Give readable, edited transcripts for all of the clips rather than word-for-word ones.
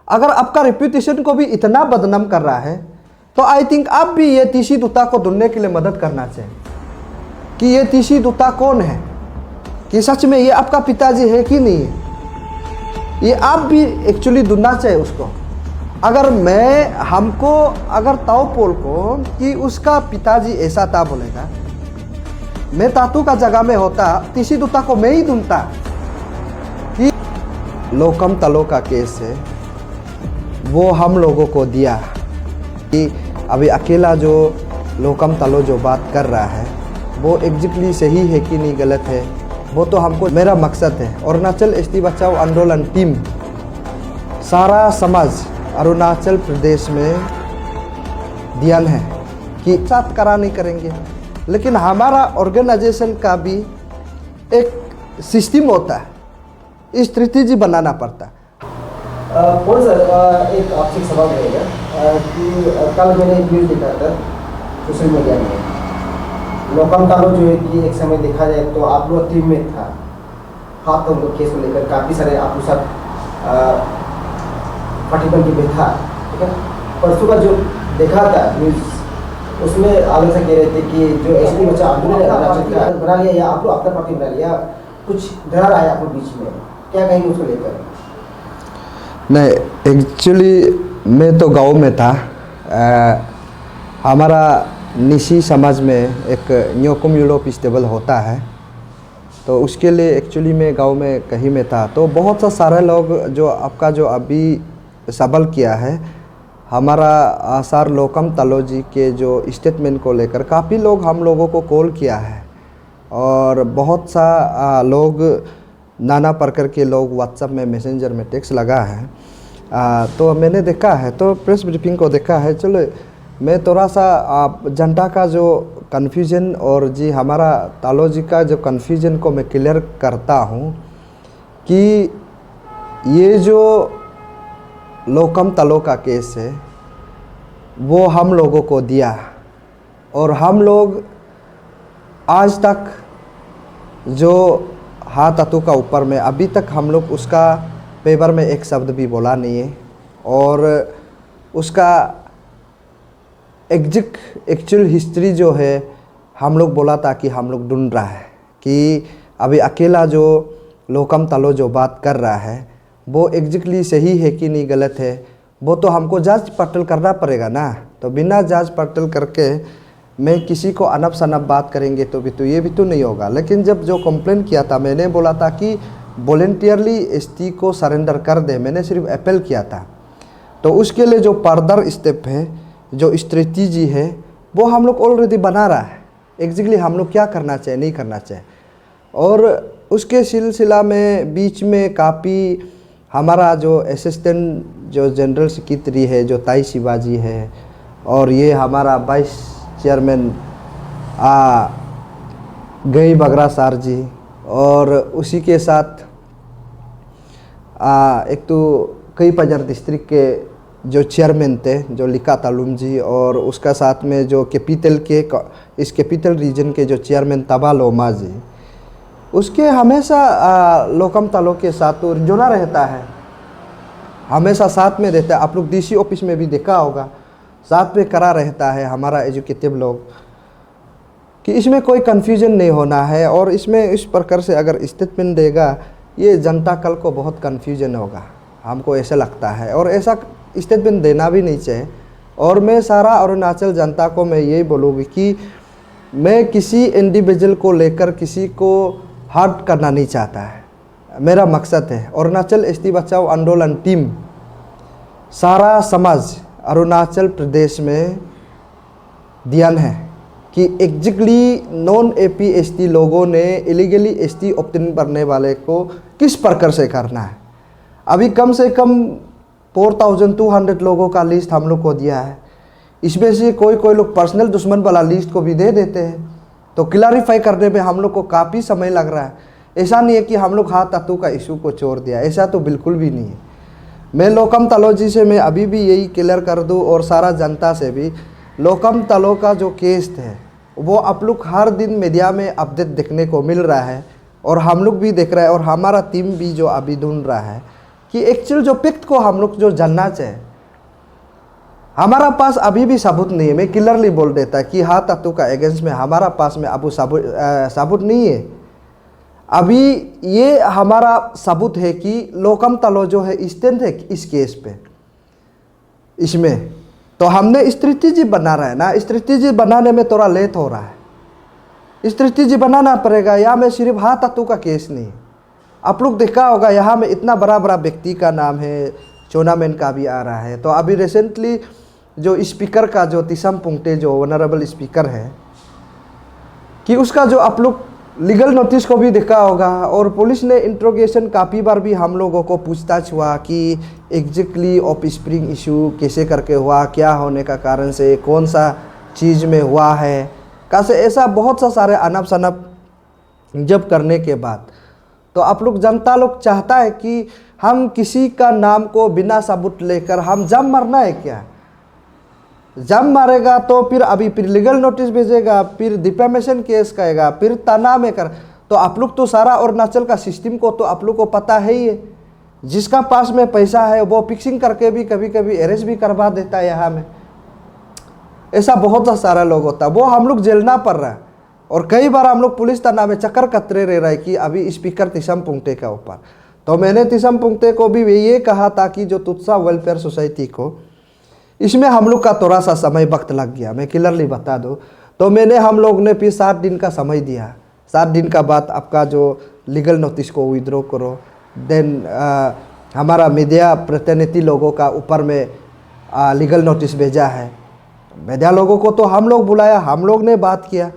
अगर आपका रेप्यूटेशन को भी इतना बदनाम कर रहा है तो आई थिंक आप भी ये तीसी दुत्ता को ढूंढने के लिए मदद करना चाहिए कि ये तीसी दुत्ता कौन है, कि सच में ये आपका पिताजी है कि नहीं है। ये आप भी एक्चुअली ढूंढना चाहिए उसको। अगर हमको अगर ताऊ पोल को कि उसका पिताजी ऐसा था बोलेगा, मैं तातू का जगह में होता तीसी दुत्ता को मैं ही ढूंढता। कि लोकम तलो का केस है वो हम लोगों को दिया कि अभी अकेला जो लोकम तलो जो बात कर रहा है वो एग्जैक्टली सही है कि नहीं गलत है, वो तो हमको मेरा मकसद है। अरुणाचल एसटी बचाओ आंदोलन टीम सारा समाज अरुणाचल प्रदेश में ध्यान है कि साथ करा नहीं करेंगे, लेकिन हमारा ऑर्गेनाइजेशन का भी एक सिस्टम होता है, स्ट्रेटेजी बनाना पड़ता है। कौन सर एक आपसे सवाल रहेगा कि कल मैंने एक न्यूज़ देखा था सोशल मीडिया में, लोकम तालो जो है कि एक समय देखा जाए तो आप लोग टीम में था, हाथ तो केस को लेकर काफ़ी सारे आप लोग साथ पार्टी बन के बैठा, ठीक है। परसों का जो देखा था न्यूज़ उसमें आलोचना कह रहे थे कि जो एसटी बच्चा आपने बना लिया या आप लोग अपना पार्टी बना लिया, कुछ दरार आया आप लोग बीच में, क्या कहेंगे उसको लेकर? नहीं, एक्चुअली मैं तो गांव में था। हमारा निशी समाज में एक न्योकुम यूलो फेस्टिवल होता है, तो उसके लिए एक्चुअली मैं गांव में कहीं में था। तो बहुत सा सारे लोग जो आपका जो अभी सवाल किया है, हमारा सर लोकम तलो जी के जो स्टेटमेंट को लेकर काफ़ी लोग हम लोगों को कॉल किया है और बहुत सा लोग नाना प्रकार के लोग व्हाट्सएप में मैसेंजर में टेक्स्ट लगा है। तो मैंने देखा है, तो प्रेस ब्रीफिंग को देखा है। चलो मैं थोड़ा सा जनता का जो कन्फ्यूजन और जी हमारा तालो जी का जो कन्फ्यूजन को मैं क्लियर करता हूँ कि ये जो लोकम तलो का केस है वो हम लोगों को दिया और हम लोग आज तक जो हाथ अतु का ऊपर में अभी तक हम लोग उसका पेपर में एक शब्द भी बोला नहीं है और उसका एक्चुअल हिस्ट्री जो है हम लोग बोला था कि हम लोग ढूंढ रहा है कि अभी अकेला जो लोकम तलो जो बात कर रहा है वो एग्जैक्टली सही है कि नहीं गलत है, वो तो हमको जांच पड़ताल करना पड़ेगा ना। तो बिना जांच पड़ताल करके मैं किसी को अनब सनब बात करेंगे तो ये भी तो नहीं होगा। लेकिन जब जो कंप्लेन किया था मैंने बोला था कि वॉलेंटियरली एसटी को सरेंडर कर दे, मैंने सिर्फ अपील किया था। तो उसके लिए जो फर्दर स्टेप है, जो स्ट्रेटजी है, वो हम लोग ऑलरेडी बना रहा है एग्जैक्टली हम लोग क्या करना चाहिए नहीं करना चाहिए। और उसके सिलसिला में बीच में काफ़ी हमारा जो असिस्टेंट जो जनरल सेक्रेटरी है जो ताई शिवाजी है और ये हमारा वाइस चेयरमैन गई बगरा सार जी और उसी के साथ एक तो कई पंजार डिस्ट्रिक्ट के जो चेयरमैन थे जो लिका तालुम जी और उसका साथ में जो इस कैपिटल रीजन के जो चेयरमैन तबा लोमा जी, उसके हमेशा लोकम तलो के साथ तो जुड़ा रहता है, हमेशा साथ में रहता है। आप लोग डीसी ऑफिस में भी देखा होगा साथ में करा रहता है हमारा एजुकेटिव लोग, कि इसमें कोई कन्फ्यूजन नहीं होना है। और इसमें इस प्रकार से अगर स्टेटमेंट देगा ये जनता कल को बहुत कन्फ्यूजन होगा, हमको ऐसा लगता है और ऐसा स्टेटमेंट देना भी नहीं चाहिए। और मैं सारा अरुणाचल जनता को मैं यही बोलूँगी कि मैं किसी इंडिविजुअल को लेकर किसी को हर्ट करना नहीं चाहता है, मेरा मकसद है। अरुणाचल एसटी बचाओ आंदोलन टीम सारा समाज अरुणाचल प्रदेश में ध्यान है कि एग्जैक्टली नॉन एपी एसटी लोगों ने इलीगली एसटी ऑब्टेन करने वाले को किस प्रकार से करना है। अभी कम से कम 4200 लोगों का लिस्ट हम लोग को दिया है, इसमें से कोई लोग पर्सनल दुश्मन वाला लिस्ट को भी दे देते हैं। तो क्लैरिफाई करने में हम लोग को काफ़ी समय लग रहा है। ऐसा नहीं है कि हम लोग हाथ तत्व का इशू को छोड़ दिया, ऐसा तो बिल्कुल भी नहीं है। मैं लोकम तलो जी से मैं अभी भी यही क्लियर कर दूं और सारा जनता से भी, लोकम तलो का जो केस है वो आप लोग हर दिन मीडिया में अपडेट देखने को मिल रहा है और हम लोग भी देख रहे हैं और हमारा टीम भी जो अभी ढूंढ रहा है कि एक्चुअल जो फैक्ट को हम लोग जो जानना चाहिए। हमारा पास अभी भी सबूत नहीं है, मैं क्लियरली बोल देता कि हाँ तातू का अगेंस्ट में हमारा पास में अबू सबूत नहीं है। अभी ये हमारा सबूत है कि लोकम तालो जो है स्टैंड है इस केस पे, इसमें तो हमने स्ट्रेटेजी बना रहा है ना, स्ट्रेटेजी बनाने में थोड़ा लेट हो रहा है। स्ट्रेटेजी बनाना पड़ेगा। यहाँ में सिर्फ हाँ तातू का केस नहीं, आप लोग देखा होगा यहाँ में इतना बड़ा बड़ा व्यक्ति का नाम है, चोनामेन का भी आ रहा है। तो अभी रिसेंटली जो स्पीकर का जो तिसम पुंगटे जो वनरेबल स्पीकर है कि उसका जो आप लोग लीगल नोटिस को भी देखा होगा, और पुलिस ने इंट्रोगेशन काफ़ी बार भी हम लोगों को पूछताछ हुआ कि एग्जैक्टली ऑफ स्प्रिंग इशू कैसे करके हुआ, क्या होने का कारण से, कौन सा चीज़ में हुआ है, कैसे, ऐसा बहुत सा सारे अनब शनब जब करने के बाद तो आप लोग जनता लोग चाहता है कि हम किसी का नाम को बिना सबूत लेकर हम जम मरना है क्या? जम मारेगा तो फिर लीगल नोटिस भेजेगा, फिर डिफेमेशन केस करेगा, फिर तना में कर। तो आप लोग तो सारा अरुणाचल का सिस्टम को तो आप लोग को पता है ही है। जिसका पास में पैसा है वो फिक्सिंग करके भी कभी कभी अरेस्ट भी करवा देता है। यहाँ में ऐसा बहुत सा सारा लोग होता है, वो हम लोग झेलना पड़ रहा है। और कई बार हम लोग पुलिस थाना में चक्कर कतरे रह रहा है कि अभी स्पीकर तिसम पुंगटे के ऊपर। तो मैंने तिसम पुंगटे को भी ये कहा था कि जो तुत्सा वेलफेयर सोसाइटी को, इसमें हम लोग का थोड़ा सा समय वक्त लग गया, मैं क्लियरली बता दूं। तो हम लोग ने फिर 7 दिन का समय दिया। 7 दिन का बाद आपका जो लीगल नोटिस को विड्रॉ करो। देन हमारा मीडिया प्रतिनिधि लोगों का ऊपर में लीगल नोटिस भेजा है। मीडिया लोगों को तो हम लोग बुलाया, हम लोग ने बात किया,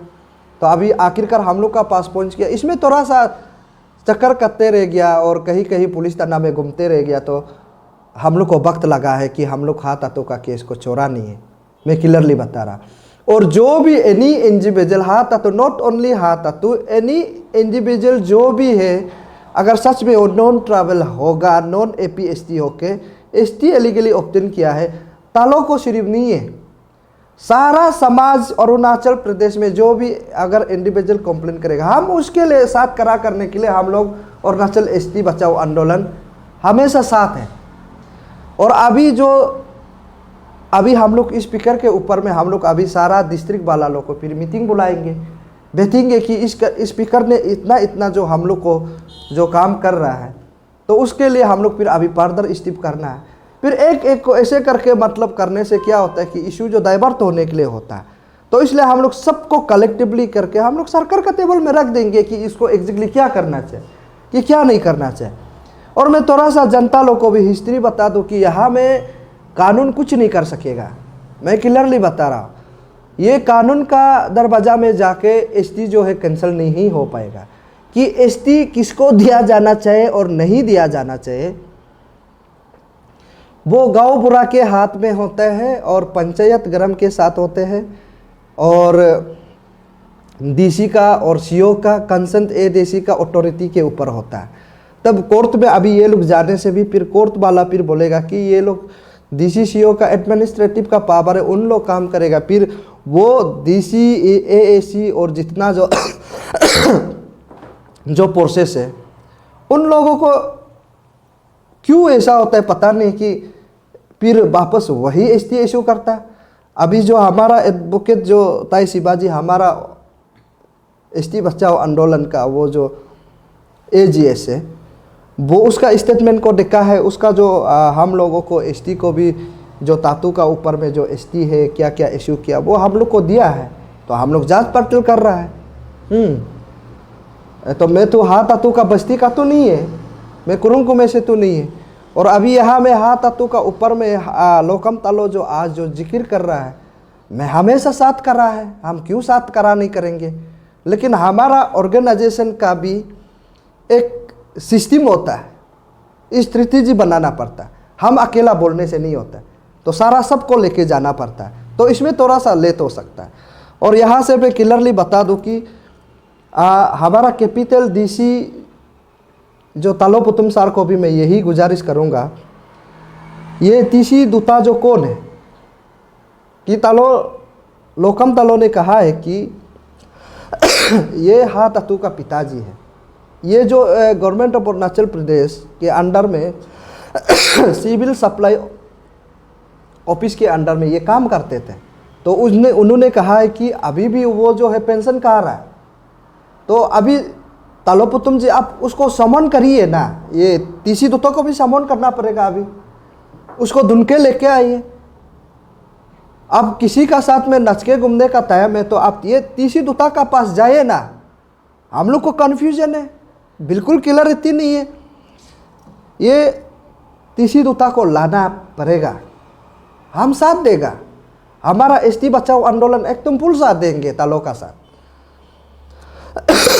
तो अभी आखिरकार हम लोग का पास पहुंच गया। इसमें थोड़ा सा चक्कर करते रह गया और कहीं कहीं पुलिस थाना में घूमते रह गया, तो हम लोग को वक्त लगा है कि हम लोग हाँ तातू का केस को छोड़ा नहीं है, मैं क्लियरली बता रहा। और जो भी एनी इंडिविजुअल हाँ तातू, नॉट ओनली हाँ तातू, एनी इंडिविजुअल जो भी है, अगर सच में वो नॉन ट्रैवल होगा, नॉन APST होके ST एलिगली ऑब्टेन किया है, तालों को सिर्फ नहीं है, सारा समाज अरुणाचल प्रदेश में जो भी अगर इंडिविजुअल कंप्लेन करेगा, हम उसके लिए साथ करा करने के लिए हम लोग अरुणाचल ST बचाओ आंदोलन हमेशा साथ है। और अभी हम लोग स्पीकर के ऊपर में हम लोग अभी सारा डिस्ट्रिक्ट वाला लोग को फिर मीटिंग बुलाएंगे, देखेंगे कि इस स्पीकर ने इतना जो हम लोग को जो काम कर रहा है, तो उसके लिए हम लोग फिर अभी फर्दर स्टेप करना है। फिर एक एक को ऐसे करके मतलब करने से क्या होता है कि इशू जो डाइवर्ट होने के लिए होता है, तो इसलिए हम लोग सबको कलेक्टिवली करके हम लोग सरकार का टेबल में रख देंगे कि इसको एग्जैक्टली क्या करना चाहिए, कि क्या नहीं करना चाहिए। और मैं थोड़ा सा जनता लोग को भी हिस्ट्री बता दूं कि यहाँ में कानून कुछ नहीं कर सकेगा, मैं क्लियरली बता रहा हूँ। ये कानून का दरवाज़ा में जाके ST जो है कैंसिल नहीं हो पाएगा कि ST किसको दिया जाना चाहिए और नहीं दिया जाना चाहिए। वो गांव बुरा के हाथ में होते हैं और पंचायत गरम के साथ होते हैं, और DC का और CO का कंसेंट ADC का अथॉरिटी के ऊपर होता है। तब कोर्ट में अभी ये लोग जाने से भी फिर कोर्ट वाला फिर बोलेगा कि ये लोग DC CO का एडमिनिस्ट्रेटिव का पावर है, उन लोग काम करेगा। फिर वो DC AAC और जितना जो प्रोसेस है, उन लोगों को क्यों ऐसा होता है पता नहीं कि फिर वापस वही ST इशू करता है। अभी जो हमारा एडवोकेट जो ताई शिवाजी, हमारा ST बचाओ आंदोलन का वो जो AGS है, वो उसका स्टेटमेंट को देखा है। उसका जो हम लोगों को ST को भी जो तातू का ऊपर में जो ST है क्या क्या इशू किया वो हम लोग को दिया है, तो हम लोग जांच पड़ताल कर रहा है। तो मैं तो हाँ तातू का बस्ती का तो नहीं है, मैं कुरुंग में से तो नहीं है। और अभी यहाँ में हाँ तातू का ऊपर में लोकम तालो जो आज जो जिक्र कर रहा है, मैं हमेशा साथ कर रहा है, हम क्यों साथ करा नहीं करेंगे। लेकिन हमारा ऑर्गेनाइजेशन का भी एक सिस्टम होता है, स्ट्रेटेजी बनाना पड़ता है, हम अकेला बोलने से नहीं होता है, तो सारा सबको लेके जाना पड़ता है, तो इसमें थोड़ा सा लेट हो सकता है। और यहाँ से मैं क्लियरली बता दूं कि हमारा कैपिटल DC जो तालो पुतुम सार को भी मैं यही गुजारिश करूँगा, ये तीसी दूता जो कौन है कि तालो लोकम तालो ने कहा है कि ये हाँ तातू का पिताजी है। ये जो गवर्नमेंट ऑफ अरुणाचल प्रदेश के अंडर में सिविल सप्लाई ऑफिस के अंडर में ये काम करते थे। तो उन्होंने कहा है कि अभी भी वो जो है पेंशन कहा रहा है, तो अभी तालोपुतुम जी आप उसको समन करिए ना, ये तीसी दुतो को भी समन करना पड़ेगा, अभी उसको ढूंढ के लेके आइए। अब किसी का साथ में नच के घूमने का टाइम है तो आप ये तीसी दुता का पास जाइए ना। हम लोग को कन्फ्यूजन है, बिल्कुल क्लियरिटी नहीं है। ये तीसी दुता को लाना पड़ेगा, हम साथ देगा, हमारा एसटी बचाओ आंदोलन एकदम फुल साथ देंगे तालो का साथ।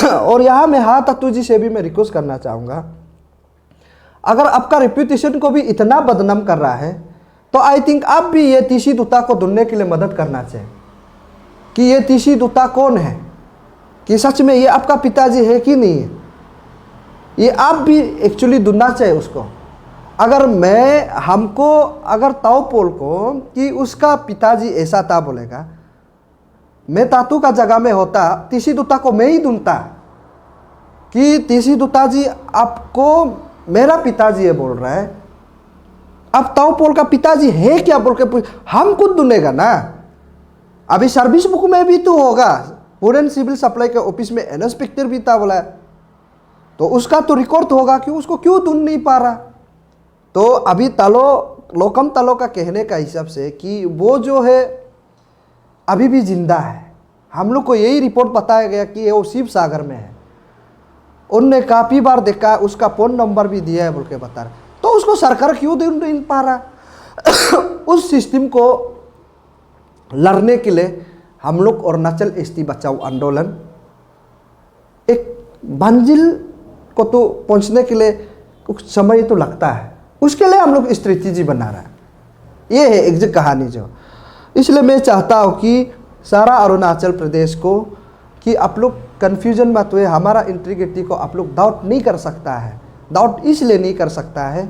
और यहाँ मैं हाँ तत्तू जी से भी मैं रिक्वेस्ट करना चाहूँगा, अगर आपका रेप्यूटेशन को भी इतना बदनाम कर रहा है तो आई थिंक आप भी ये तीसी दुता को ढूंढने के लिए मदद करना चाहिए कि ये तीसी दुता कौन है, कि सच में ये आपका पिताजी है कि नहीं है। ये आप भी एक्चुअली ढूंढना चाहिए उसको। अगर अगर ताओपोल को कि उसका पिताजी ऐसा था बोलेगा, मैं तातू का जगह में होता, तीसी दुता को मैं ही ढूंढता कि तीसी दुता जी आपको मेरा पिताजी है बोल रहा है, अब ताओपोल का पिताजी है क्या बोल के हम खुद ढूंढेगा ना। अभी सर्विस बुक में भी तो होगा, फूड सिविल सप्लाई के ऑफिस में इंस्पेक्टर भी था बोला है, तो उसका तो रिकॉर्ड होगा कि उसको क्यों ढूंढ नहीं पा रहा। तो अभी लोकम तालो का कहने का हिसाब से कि वो जो है अभी भी जिंदा है। हम लोग को यही रिपोर्ट बताया गया कि वो शिव सागर में है, उनने काफ़ी बार देखा, उसका फ़ोन नंबर भी दिया है बोल के बता रहा। तो उसको सरकार क्यों ढूंढ नहीं पा रहा। उस सिस्टम को लड़ने के लिए हम लोग अरुणाचल एसटी बचाओ आंदोलन एक मंजिल को तो पहुंचने के लिए कुछ समय तो लगता है, उसके लिए हम लोग स्ट्रेटेजी बना रहा है। ये है एग्जैक्ट कहानी जो। इसलिए मैं चाहता हूँ कि सारा अरुणाचल प्रदेश को कि आप लोग कन्फ्यूजन मत हुए, हमारा इंटीग्रिटी को आप लोग डाउट नहीं कर सकता है। डाउट इसलिए नहीं कर सकता है,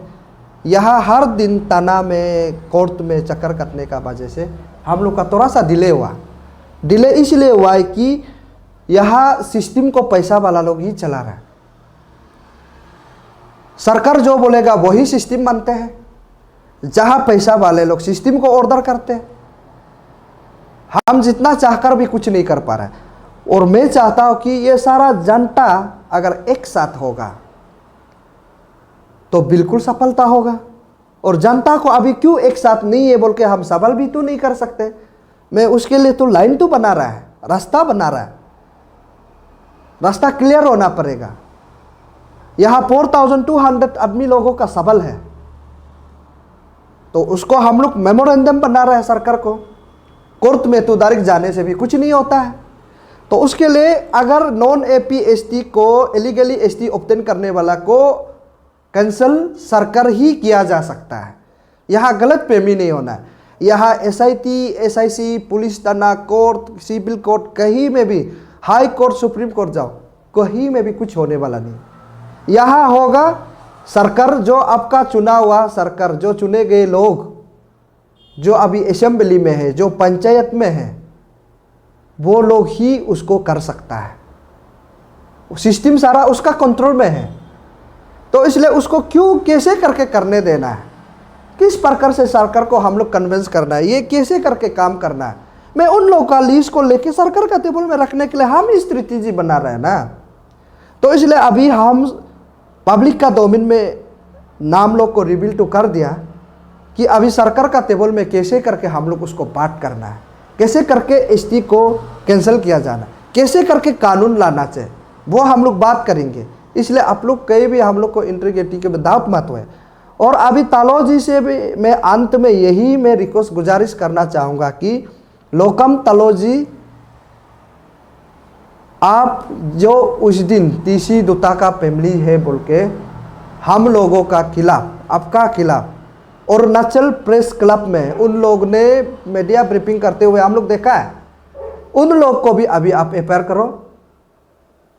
यहाँ हर दिन तना में कोर्ट में चक्कर कटने का वजह से हम लोग का थोड़ा सा डिले हुआ। डिले इसलिए हुआ है कि यहाँ सिस्टम को पैसा वाला लोग ही चला रहा है। सरकार जो बोलेगा वही सिस्टम मानते हैं, जहाँ पैसा वाले लोग सिस्टम को ऑर्डर करते हैं। हम जितना चाहकर भी कुछ नहीं कर पा रहे। और मैं चाहता हूँ कि ये सारा जनता अगर एक साथ होगा तो बिल्कुल सफलता होगा। और जनता को अभी क्यों एक साथ नहीं है बोल के हम सवाल भी तो नहीं कर सकते। मैं उसके लिए तो लाइन तो बना रहा है, रास्ता बना रहा है, रास्ता क्लियर होना पड़ेगा। यहाँ 4200 आदमी लोगों का सवाल है, तो उसको हम लोग मेमोरेंडम बना रहे हैं सरकार को। कोर्ट में तो डायरेक्ट जाने से भी कुछ नहीं होता है। तो उसके लिए अगर नॉन एपी एसटी को इलीगली एसटी ऑब्टेन करने वाला को कैंसल सरकार ही किया जा सकता है। यहाँ गलत फहमी नहीं होना है। यहाँ एसआईटी, एसआईसी, पुलिस थाना, कोर्ट, सिविल कोर्ट, कहीं में भी, हाई कोर्ट, सुप्रीम कोर्ट जाओ, कहीं में भी कुछ होने वाला नहीं। यहाँ होगा सरकार, जो आपका चुना हुआ सरकार, जो चुने गए लोग जो अभी असेंबली में है, जो पंचायत में है, वो लोग ही उसको कर सकता है। सिस्टम सारा उसका कंट्रोल में है। तो इसलिए उसको क्यों कैसे करके करने देना है, किस प्रकार से सरकार को हम लोग कन्विंस करना है, ये कैसे करके काम करना है। मैं उन लोगों का लीज को लेके सरकार का टेबल में रखने के लिए हम स्ट्रेटेजी बना रहे हैं ना। तो इसलिए अभी हम पब्लिक का डोमेन में नाम लोग को रिवील तो कर दिया कि अभी सरकार का टेबल में कैसे करके हम लोग उसको पाठ करना है, कैसे करके एसटी को कैंसिल किया जाना, कैसे करके कानून लाना चाहिए, वो हम लोग बात करेंगे। इसलिए आप लोग कहीं भी हम लोग को इंटीग्रिटी के दावत मत हुए। और अभी तालो जी से भी मैं अंत में यही मैं रिक्वेस्ट गुजारिश करना चाहूँगा कि लोकम तालो जी, आप जो उस दिन तीसी दुता का फैमिली है बोल के हम लोगों का खिलाफ, आपका खिलाफ अरुणाचल प्रेस क्लब में उन लोग ने मीडिया ब्रीफिंग करते हुए हम लोग देखा है। उन लोग को भी अभी आप एफआईआर करो,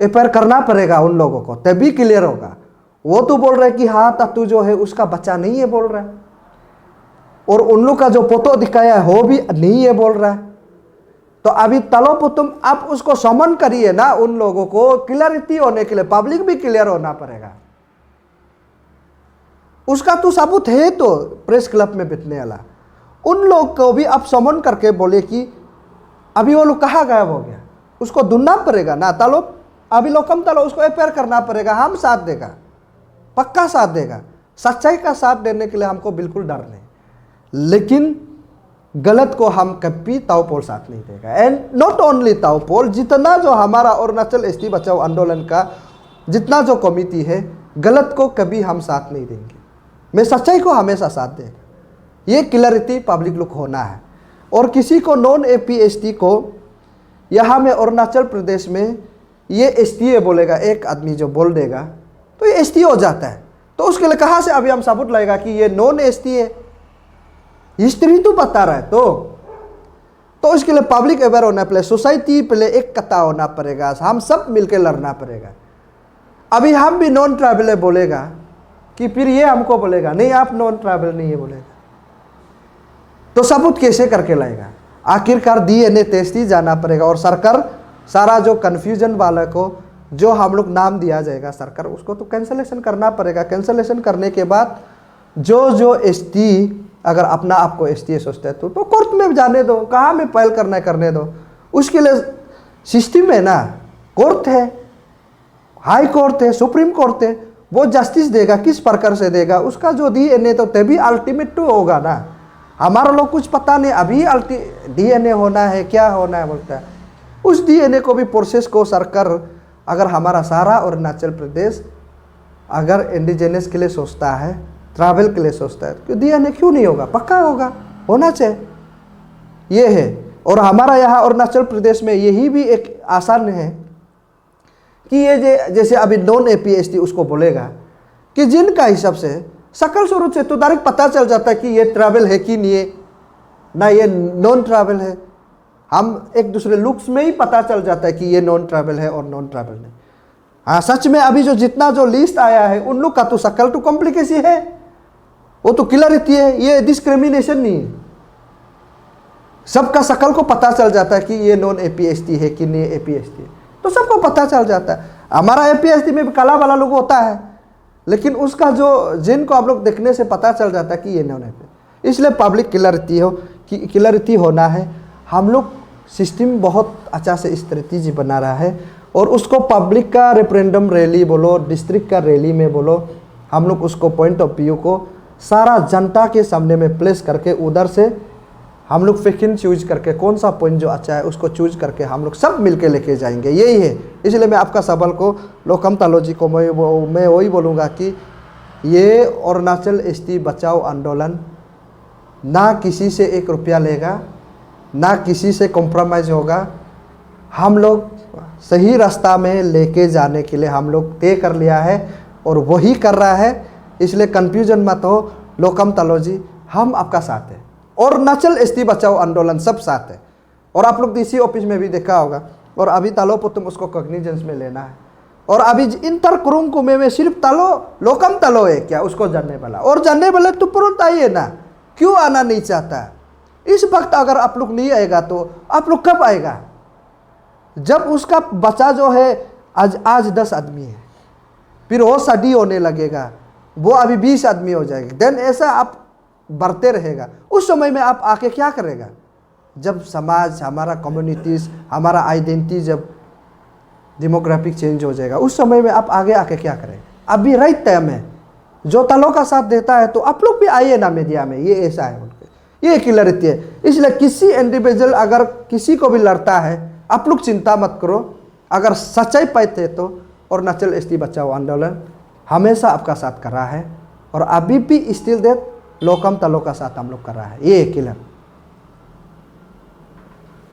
एफआईआर करना पड़ेगा उन लोगों को, तभी क्लियर होगा। वो तो बोल रहे कि हाँ तत्तू जो है उसका बच्चा नहीं है बोल रहा है, और उन लोग का जो फोटो दिखाया है वो भी नहीं है बोल रहा है। तो अभी तलो पुतुम आप उसको समन करिए ना, उन लोगों को क्लियरिटी होने के लिए, पब्लिक भी क्लियर होना पड़ेगा। उसका तो सबूत है तो प्रेस क्लब में बैठने वाला। उन लोग को भी आप समन करके बोले कि अभी वो लोग कहाँ गायब हो गया, उसको ढूंढना पड़ेगा ना। तालो अभी लोकम तालो उसको एफआईआर करना पड़ेगा। हम साथ देगा, पक्का साथ देगा। सच्चाई का साथ देने के लिए हमको बिल्कुल डर नहीं, लेकिन गलत को हम कभी ताओपोल साथ नहीं देगा। एंड नॉट ओनली ताओपोल, जितना जो हमारा अरुणाचल एसटी बचाओ आंदोलन का जितना जो कमिटी है, गलत को कभी हम साथ नहीं देंगे। मैं सच्चाई को हमेशा साथ देगा। ये क्लैरिटी पब्लिक लुक होना है। और किसी को नॉन एपीएसटी को यहाँ में अरुणाचल प्रदेश में ये एसटी बोलेगा, एक आदमी जो बोल देगा तो ये एसटी हो जाता है। तो उसके लिए कहाँ से अभी हम सबूत लाएगा कि ये नॉन एसटी है? हिस्ट्री तो बता रहा है। तो इसके लिए पब्लिक अवेयर होना पड़ेगा, सोसाइटी पहले एक कथा होना पड़ेगा, हम सब मिलकर लड़ना पड़ेगा। अभी हम भी नॉन ट्राइबल है बोलेगा कि फिर ये हमको बोलेगा नहीं आप नॉन ट्राइबल नहीं है बोलेगा, तो सबूत कैसे करके लाएगा? आखिरकार डीएनए टेस्ट ही जाना पड़ेगा। और सरकार सारा जो कन्फ्यूजन वाला को जो हम लोग नाम दिया जाएगा सरकार उसको तो कैंसलेशन करना पड़ेगा। कैंसलेशन करने के बाद जो एसटी अगर अपना आपको एसटी सोचता है तो कोर्ट में जाने दो, कहाँ में पहल करना है करने दो। उसके लिए सिस्टम है ना, कोर्ट है, हाई कोर्ट है, सुप्रीम कोर्ट है, वो जस्टिस देगा। किस प्रकार से देगा उसका जो डीएनए तो तभी अल्टीमेट तो होगा ना। हमारा लोग कुछ पता नहीं अभी डीएनए होना है क्या होना है बोलता है। उस डीएनए को भी प्रोसेस को सरकार अगर हमारा सारा अरुणाचल प्रदेश अगर इंडिजिनस के लिए सोचता है, ट्रैवल के लिए सोचता है, तो डीएनए क्यों नहीं होगा? पक्का होगा, होना चाहिए। ये है। और हमारा यहाँ अरुणाचल प्रदेश में यही भी एक आसान है कि ये जैसे अभी नॉन एपीएसटी उसको बोलेगा कि जिनका हिसाब से सकल स्वरूप से तो डायरेक्ट पता चल जाता है कि ये ट्रैवल है कि नहीं है, ना ये नॉन ट्रैवल है। हम एक दूसरे लुक्स में ही पता चल जाता है कि ये नॉन ट्रैवल है और नॉन ट्रैवल नहीं। हाँ, सच में अभी जो जितना जो लिस्ट आया है उन लोग का तो सकल टू कॉम्प्लिकेसी है, वो तो क्लियरिटी है, ये डिस्क्रिमिनेशन नहीं है। सबका सकल को पता चल जाता है कि ये नॉन एपीएसटी है कि नहीं एपीएसटी है, तो सबको पता चल जाता है। हमारा एपीएसटी में भी काला वाला लोग होता है, लेकिन उसका जो जिनको आप लोग देखने से पता चल जाता है कि ये नॉन एपीएसटी। इसलिए पब्लिक क्लैरिटी होना है। हम लोग सिस्टम बहुत अच्छा से स्ट्रेटेजी बना रहा है और उसको पब्लिक का रेफरेंडम रैली बोलो, डिस्ट्रिक्ट का रैली में बोलो, हम लोग उसको पॉइंट ऑफ व्यू को सारा जनता के सामने में प्लेस करके उधर से हम लोग फिकिन चूज करके कौन सा पॉइंट जो अच्छा है उसको चूज करके हम लोग सब मिलके लेके जाएंगे। यही है। इसलिए मैं आपका सवाल को लोकम तालोजी को मैं वही बोलूँगा कि ये अरुणाचल एसटी बचाओ आंदोलन ना किसी से 1 रुपया लेगा, ना किसी से कॉम्प्रोमाइज़ होगा। हम लोग सही रास्ता में लेके जाने के लिए हम लोग तय कर लिया है और वही कर रहा है। इसलिए कन्फ्यूजन मत हो। लोकम तालोजी हम आपका साथ है, अरुणाचल एसटी बचाओ आंदोलन सब साथ है। और आप लोग डीसी ऑफिस में भी देखा होगा। और अभी तालो पुतुम उसको कॉग्निजेंस में लेना है। और अभी इंटर कुरुंग में सिर्फ तालो लोकम तालो है क्या उसको जानने वाला, और जानने वाले तो तुरंत आइए ना, क्यों आना नहीं चाहता? इस वक्त अगर आप लोग नहीं आएगा तो आप लोग कब आएगा? जब उसका बच्चा जो है आज 10 आदमी है, फिर वो शादी होने लगेगा, वो अभी 20 आदमी हो जाएगा, देन ऐसा आप बढ़ते रहेगा। उस समय में आप आके क्या करेगा? जब समाज हमारा कम्युनिटीज़ हमारा आइडेंटिटी जब डेमोग्राफिक चेंज हो जाएगा, उस समय में आप आगे आके क्या करेंगे? अभी राइट टाइम है। जो तालों का साथ देता है तो आप लोग भी आइए ना मीडिया में, ये ऐसा है उनके, ये क्लैरिटी है। इसलिए किसी इंडिविजुअल अगर किसी को भी लड़ता है आप लोग चिंता मत करो। अगर सच्चाई पाते तो अरुणाचल एसटी बचाओ आंदोलन हमेशा आपका साथ कर रहा है और अभी भी स्टिल देट लोकम तालो का साथ हम लोग कर रहा है। ये क्लियर।